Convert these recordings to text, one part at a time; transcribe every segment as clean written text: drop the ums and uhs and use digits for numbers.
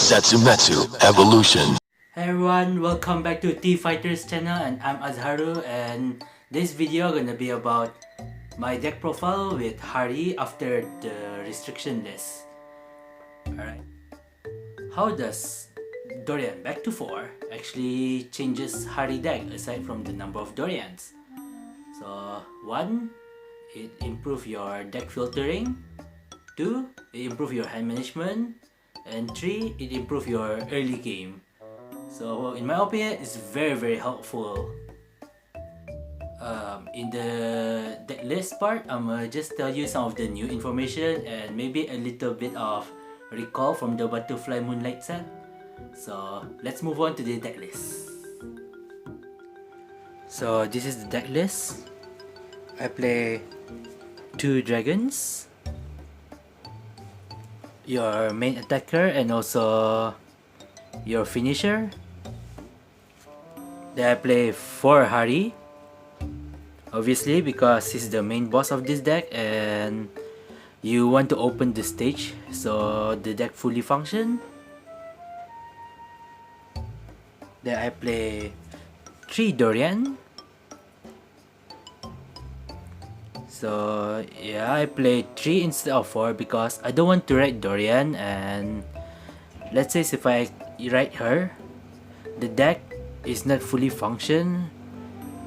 Setsumetsu Evolution. Hey everyone, welcome back to T Fighters channel, and I'm Azuharu, and this video gonna be about my deck profile with Harri after the restriction list. Alright, how does Doriane back to 4 actually changes Harri deck aside from the number of Dorians? So 1, it improves your deck filtering. 2, it improves your hand management. And 3, it improves your early game. So in my opinion, it's very helpful. In the deck list part, I'm gonna just tell you some of the new information and maybe a little bit of recall from the Butterfly Moonlight set. So let's move on to the deck list. So this is the deck list. I play 2 dragons, your main attacker and also your finisher. Then I play 4 Harri, obviously because he's the main boss of this deck and you want to open the stage so the deck fully function. Then I play 3 Doriane. So yeah, I play 3 instead of 4 because I don't want to write Doriane, and let's say if I write her, the deck is not fully function.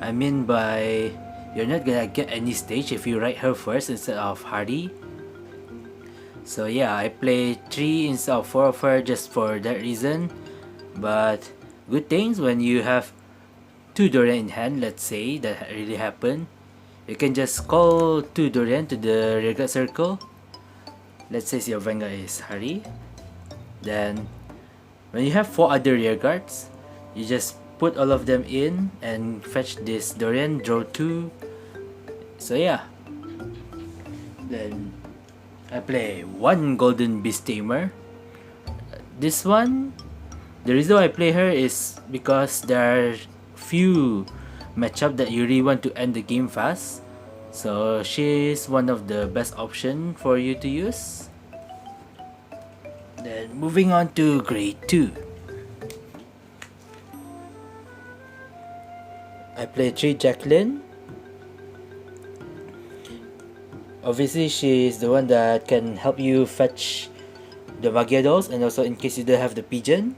I mean by you're not gonna get any stage if you write her first instead of Harri. So yeah, I play 3 instead of 4 of her just for that reason. But good things when you have 2 Doriane in hand, let's say that really happened. You can just call 2 Doriane to the rearguard circle. Let's say your Vanguard is Harri. Then when you have 4 other rearguards, you just put all of them in and fetch this Doriane, draw 2. So yeah. Then I play 1 Golden Beast Tamer. This one, the reason why I play her is because there are few matchup that you really want to end the game fast, so she is one of the best option for you to use. Then moving on to grade 2, I play 3 Jacqueline. Obviously she is the one that can help you fetch the Magia dolls, and also in case you don't have the pigeon.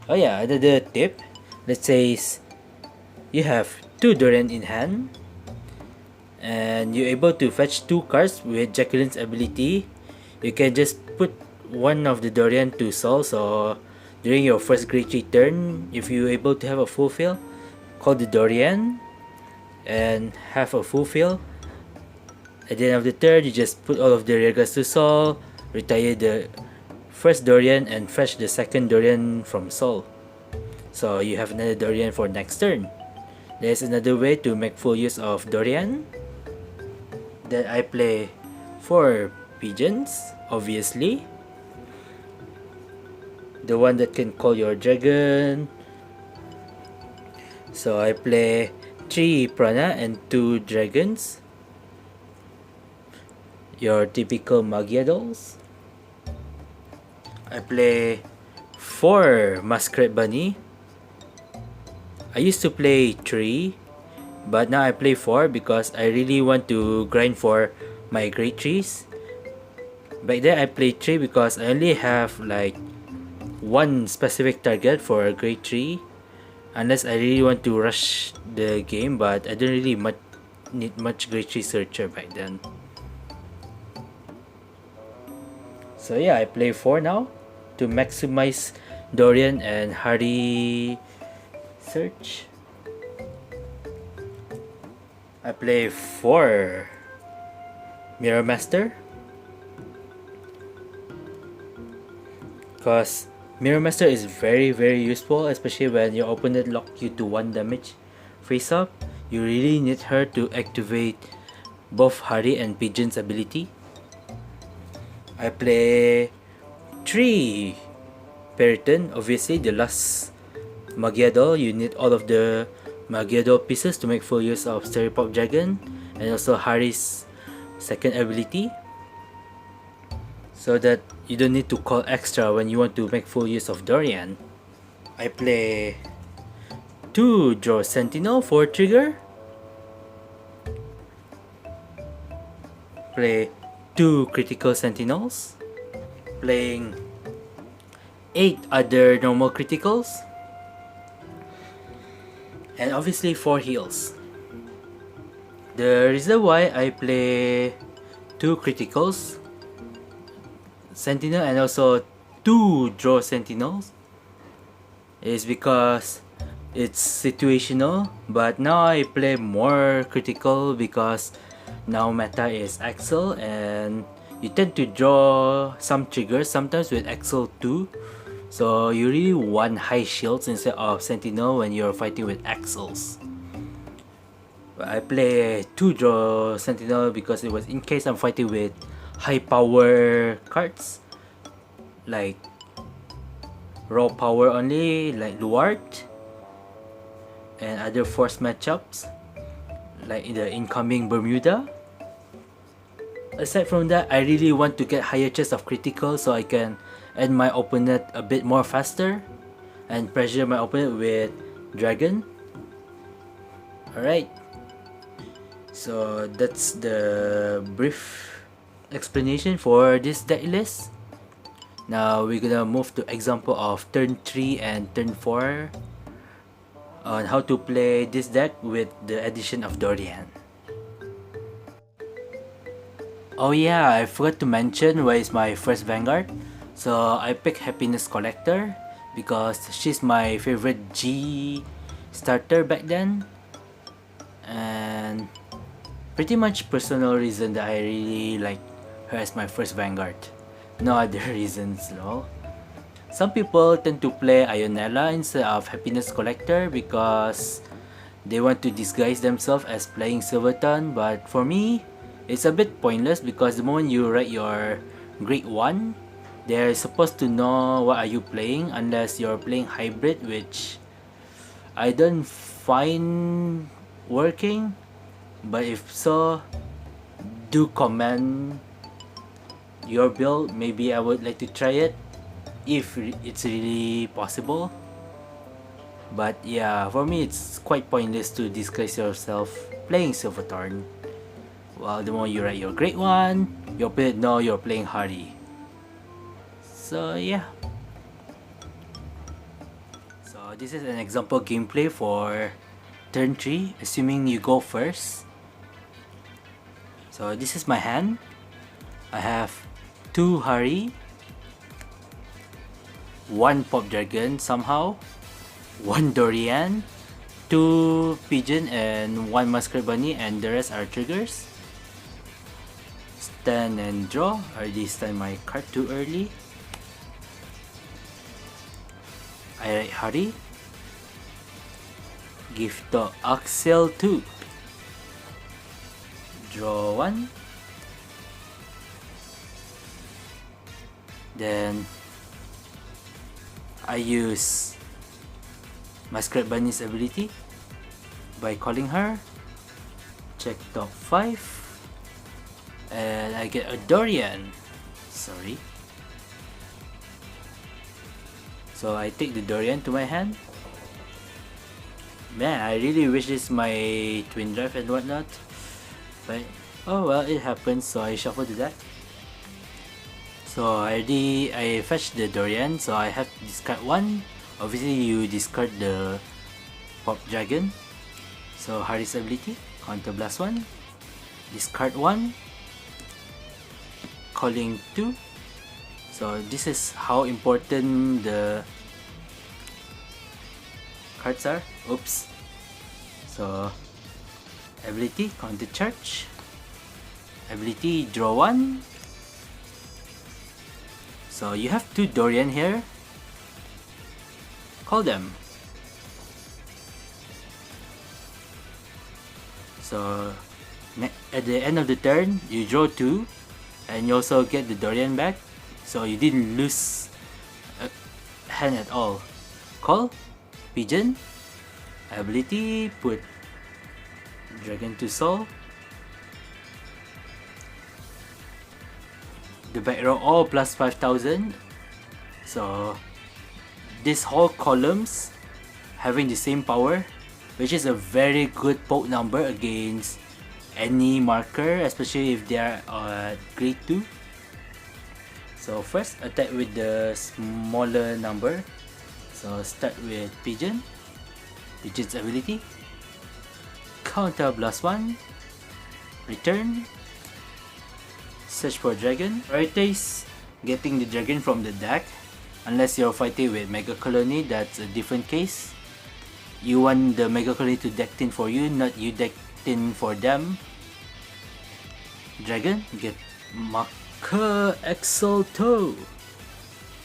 Oh yeah, another tip, let's say you have 2 Doriane in hand and you're able to fetch 2 cards with Jacqueline's ability. You can just put one of the Doriane to Sol, so during your first grade 3 turn, if you're able to have a full fill, call the Doriane and have a full fill. At the end of the turn, you just put all of the rearguards to Sol, retire the first Doriane and fetch the second Doriane from Sol. So you have another Doriane for next turn. There's another way to make full use of Doriane. Then I play 4 pigeons, obviously. The one that can call your dragon. So I play 3 Prana and 2 dragons. Your typical Magia dolls. I play 4 Masquerade Bunny. I used to play 3, but now I play 4 because I really want to grind for my grade 3s. Back then I played 3 because I only have like one specific target for a grade 3, unless I really want to rush the game, but I don't really need much grade 3 searcher back then. So yeah, I play 4 now to maximize Doriane and Harri search. I play 4 Mirror Master because Mirror Master is very useful, especially when your opponent lock you to 1 damage face up. You really need her to activate both Harri and Pigeon's ability. I play 3 Periton, obviously the last Magia doll. You need all of the Magia doll pieces to make full use of Stereo Pop Dragon and also Harri's second ability. so that you don't need to call extra when you want to make full use of Doriane. I play 2 draw sentinel for trigger, play 2 critical sentinels, playing 8 other normal criticals, and obviously 4 heals. The reason why I play 2 criticals, sentinel, and also 2 draw sentinels is because it's situational, but now I play more critical because now meta is Axel and you tend to draw some triggers sometimes with Axel too, so you really want high shields instead of sentinel when you're fighting with Axels. I play 2 draw sentinel because it was in case I'm fighting with high power cards like raw power only, like Luart, and other force matchups like the incoming Bermuda. Aside from that, I really want to get higher chance of critical so I can end my opponent a bit more faster and pressure my opponent with dragon. Alright, so that's the brief explanation for this deck list. Now we're gonna move to example of turn 3 and turn 4 on how to play this deck with the addition of Doriane. Oh yeah, I forgot to mention where is my first Vanguard. So I picked Happiness Collector because she's my favorite G starter back then, and pretty much personal reason that I really like her as my first Vanguard. No other reasons, lol. Some people tend to play Ionella instead of Happiness Collector because they want to disguise themselves as playing Silver Thorn, but for me, it's a bit pointless because the moment you write your grade 1, they're supposed to know what are you playing unless you're playing hybrid, which I don't find working, but if so, do comment your build. Maybe I would like to try it if it's really possible. But yeah, for me it's quite pointless to disguise yourself playing Silver Thorn. Well, the moment you write your grade 1, your opponent know you're playing Harri. So yeah. So this is an example gameplay for turn 3, assuming you go first. So this is my hand. I have 2 Harri, 1 Pop Dragon somehow, 1 Doriane, 2 Pigeon, and 1 Masquerade Bunny, and the rest are triggers. Stand and draw. I already stand my card too early. I write Harri. Give to Axel 2. Draw 1. Then I use Masquerade Bunny's ability by calling her. Check top 5. And I get a Doriane. Sorry. So I take the Doriane to my hand. Man, I really wish this is my twin drive and whatnot. But oh well, it happens, so I shuffle the deck. So I fetched the Doriane, so I have to discard 1. Obviously you discard the Pop Dragon. So Harri's ability, counter blast 1. Discard 1. Calling 2. So this is how important the cards are. Oops. So ability, counter charge. Ability, draw 1. So you have 2 Doriane here. Call them. So at the end of the turn, you draw 2. And you also get the Doriane back, so you didn't lose a hand at all. Call, Pigeon, ability, put Dragon to Soul. the back row all plus 5000. So this whole columns having the same power, which is a very good poke number against any marker, especially if they are grade 2. So first attack with the smaller number. So start with Pigeon. Pigeon's ability. Counter plus 1. Return. Search for dragon. Prioritize getting the dragon from the deck. Unless you're fighting with Mega Colony, that's a different case. You want the Mega Colony to deck in for you, not you deck in for them. Dragon, get Marker Exalto.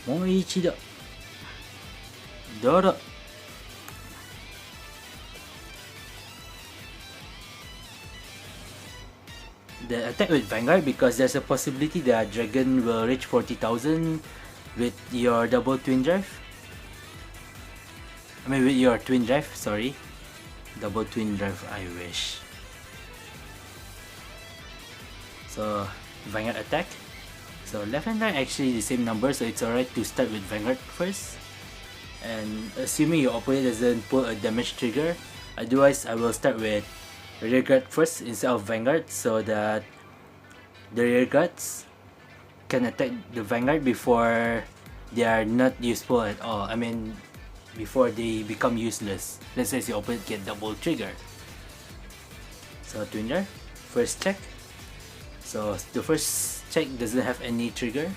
Moichida. Dora. The attack with Vanguard, because there's a possibility that dragon will reach 40,000 with your double twin drive. I mean with your twin drive, sorry. Double twin drive, I wish. So Vanguard attack. So left and right actually the same number, so it's alright to start with Vanguard first. And assuming your opponent doesn't pull a damage trigger, otherwise I will start with rear guard first instead of Vanguard, so that the rear guards can attack the Vanguard before they are not useful at all. I mean, before they become useless. Let's say your opponent get double trigger. So twin drive, first check. So the first check doesn't have any trigger.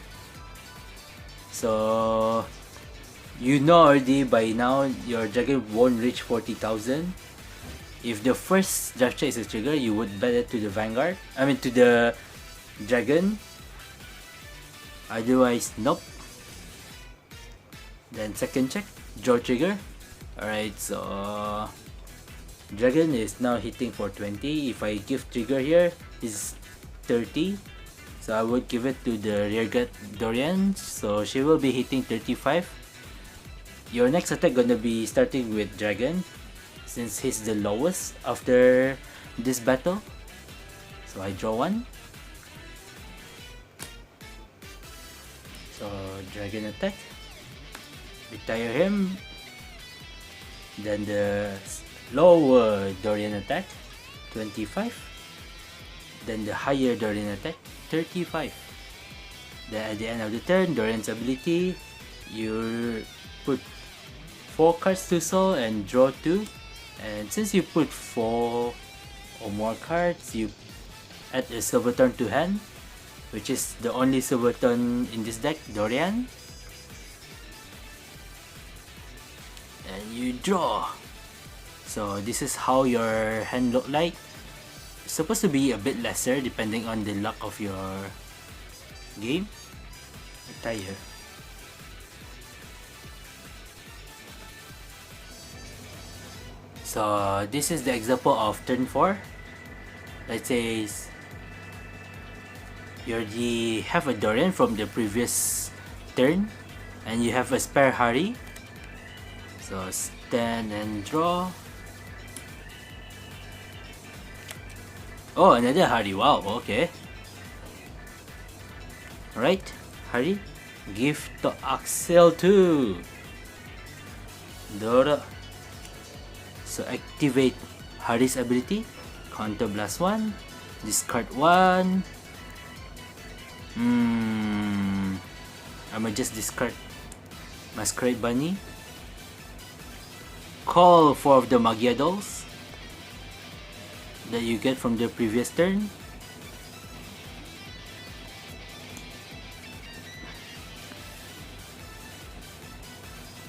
So you know already by now your dragon won't reach 40,000. If the first draft check is a trigger, you would bet it to the Vanguard. I mean to the dragon. Otherwise, nope. Then second check, draw trigger. Alright, so dragon is now hitting for 20. If I give trigger here, is 30. So I would give it to the rear guard Doriane. So she will be hitting 35. Your next attack gonna be starting with dragon, since he's the lowest after this battle. So I draw one. So dragon attack. Retire him. Then the lower Doriane attack, 25. Then the higher Doriane attack, 35. Then at the end of the turn, Doriane's ability, you put 4 cards to soul and draw 2. And since you put 4 or more cards, you add a Silver Thorn to hand, which is the only Silver Thorn in this deck, Doriane. And you draw. So this is how your hand look like. It's supposed to be a bit lesser depending on the luck of your game. Retire. So this is the example of turn 4. Let's say you already have a Doriane from the previous turn and you have a spare Harri. So stand and draw. Oh, another Harri. Wow, okay. Alright, Harri, give to Axel too. Dora. So activate Harri's ability. Counter blast 1. Discard 1. I'ma just discard Masquerade Bunny. Call 4 of the Magia Dolls that you get from the previous turn.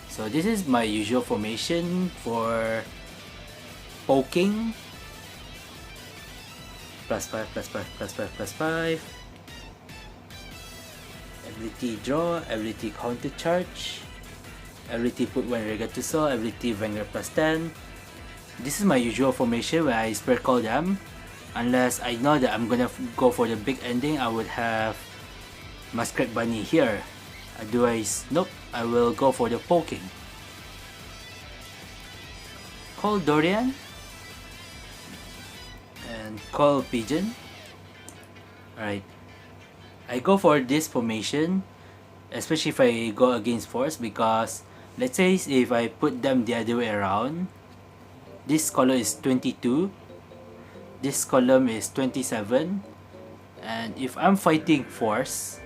So this is my usual formation for poking. +5, +5, +5, +5. Ability draw, ability counter charge, ability put 1 regard to soul, ability Vanguard +10. This is my usual formation where I spare call them. Unless I know that I'm gonna go for the big ending, I would have Masquerade Bunny here. Otherwise, nope, I will go for the poking. Call Doriane and call Pigeon. Alright, I go for this formation, especially if I go against force, because let's say if I put them the other way around, this column is 22, this column is 27, and if I'm fighting force,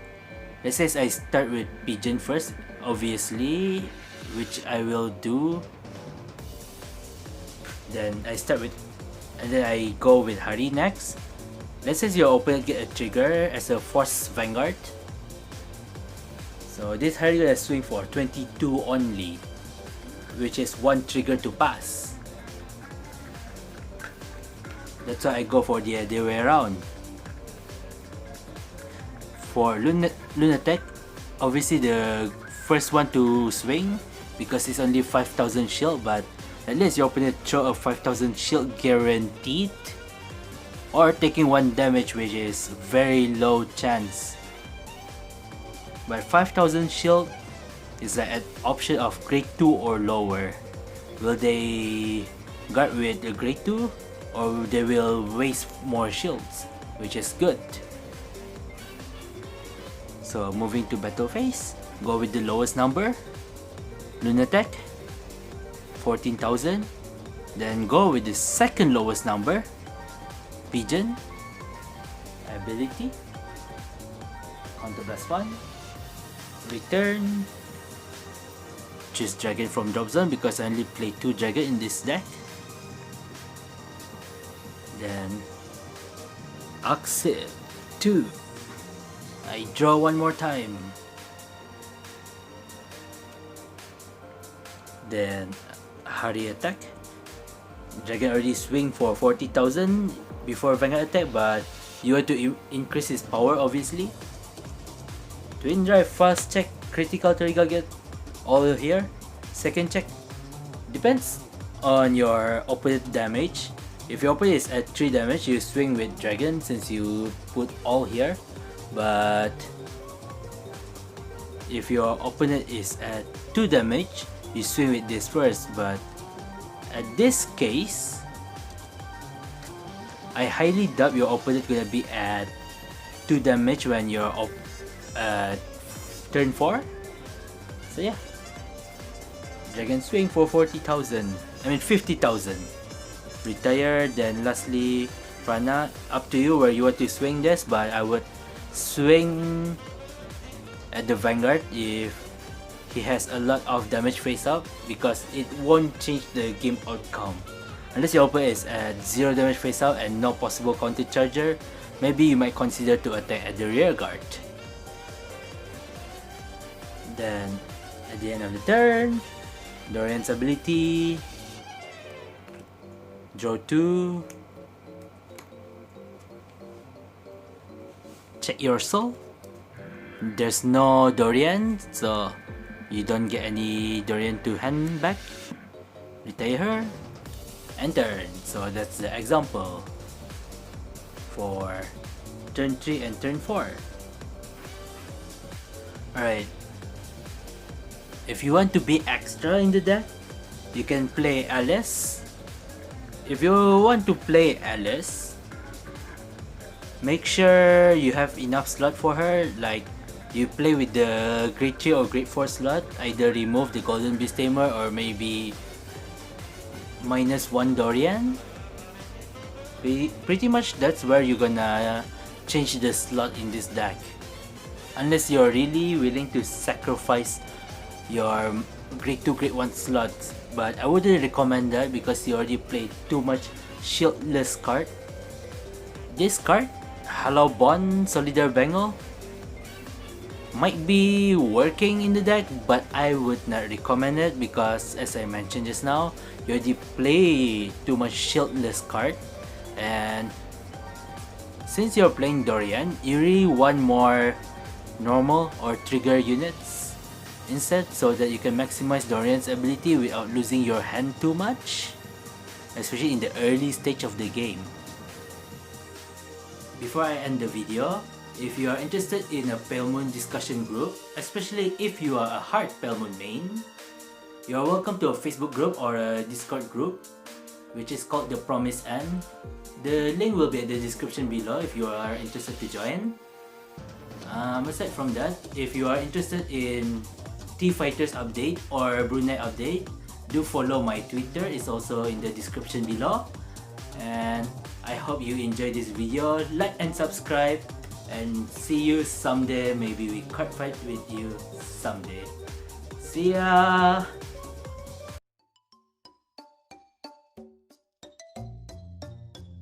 let's say I start with pigeon first, obviously, which I will do. Then I start with, and then I go with Harri next. Let's say your opponent get a trigger as a force vanguard. So this Harri gonna swing for 22 only, which is one trigger to pass. That's why I go for the other way around. For Lunatic, obviously the first one to swing because it's only 5,000 shield, but at least your opponent throw a 5,000 shield guaranteed, or taking 1 damage, which is very low chance. But 5,000 shield is an option of grade 2 or lower. Will they guard with a grade 2, or they will waste more shields, which is good. So moving to battle phase, go with the lowest number, Lunatic, 14,000. Then go with the second lowest number, Pigeon, ability, counter blast 1, return, choose dragon from drop zone because I only play 2 dragon in this deck. Then exit 2. I draw one more time. Then Harri attack. Dragon already swing for 40,000 before Vanguard attack, but you want to increase his power obviously. Twin drive, fast check, critical trigger get all here. Second check, depends on your opponent damage. If your opponent is at 3 damage, you swing with dragon since you put all here. But if your opponent is at 2 damage, you swing with this first. But at this case, I highly doubt your opponent gonna be at 2 damage when you're turn 4. So yeah, dragon swing for 40,000. I mean 50,000. Retire. Then lastly, Prana. Up to you where you want to swing this, but I would swing at the Vanguard if he has a lot of damage face up, because it won't change the game outcome. Unless your opponent is at 0 damage face out and no possible counter charger, maybe you might consider to attack at the rear guard. Then at the end of the turn, Doriane's ability, draw 2, check your soul. There's no Doriane, so you don't get any Doriane to hand back. Retire her and turn. So that's the example for turn 3 and turn 4. Alright, if you want to be extra in the deck, you can play Alice. If you want to play Alice, make sure you have enough slot for her. Like, you play with the grade 3 or grade 4 slot, either remove the Golden Beast Tamer or maybe -1 Doriane. Pretty much that's where you're gonna change the slot in this deck, unless you're really willing to sacrifice your grade 2 grade 1 slots. But I wouldn't recommend that because you already played too much shieldless card. This card, Hello Bond Solidar Bengal, might be working in the deck, but I would not recommend it because, as I mentioned just now, you already play too much shieldless card, and since you're playing Doriane, you really want more normal or trigger units instead, so that you can maximize Doriane's ability without losing your hand too much, especially in the early stage of the game. Before I end the video, if you are interested in a Pale Moon discussion group, especially if you are a hard Pale Moon main, you are welcome to a Facebook group or a Discord group, which is called The Promised End. The link will be in the description below if you are interested to join. Aside from that, if you are interested in T-Fighters update or Brunei update, do follow my Twitter. It's also in the description below. And I hope you enjoyed this video. Like and subscribe, and see you someday. Maybe we card fight with you someday. See ya!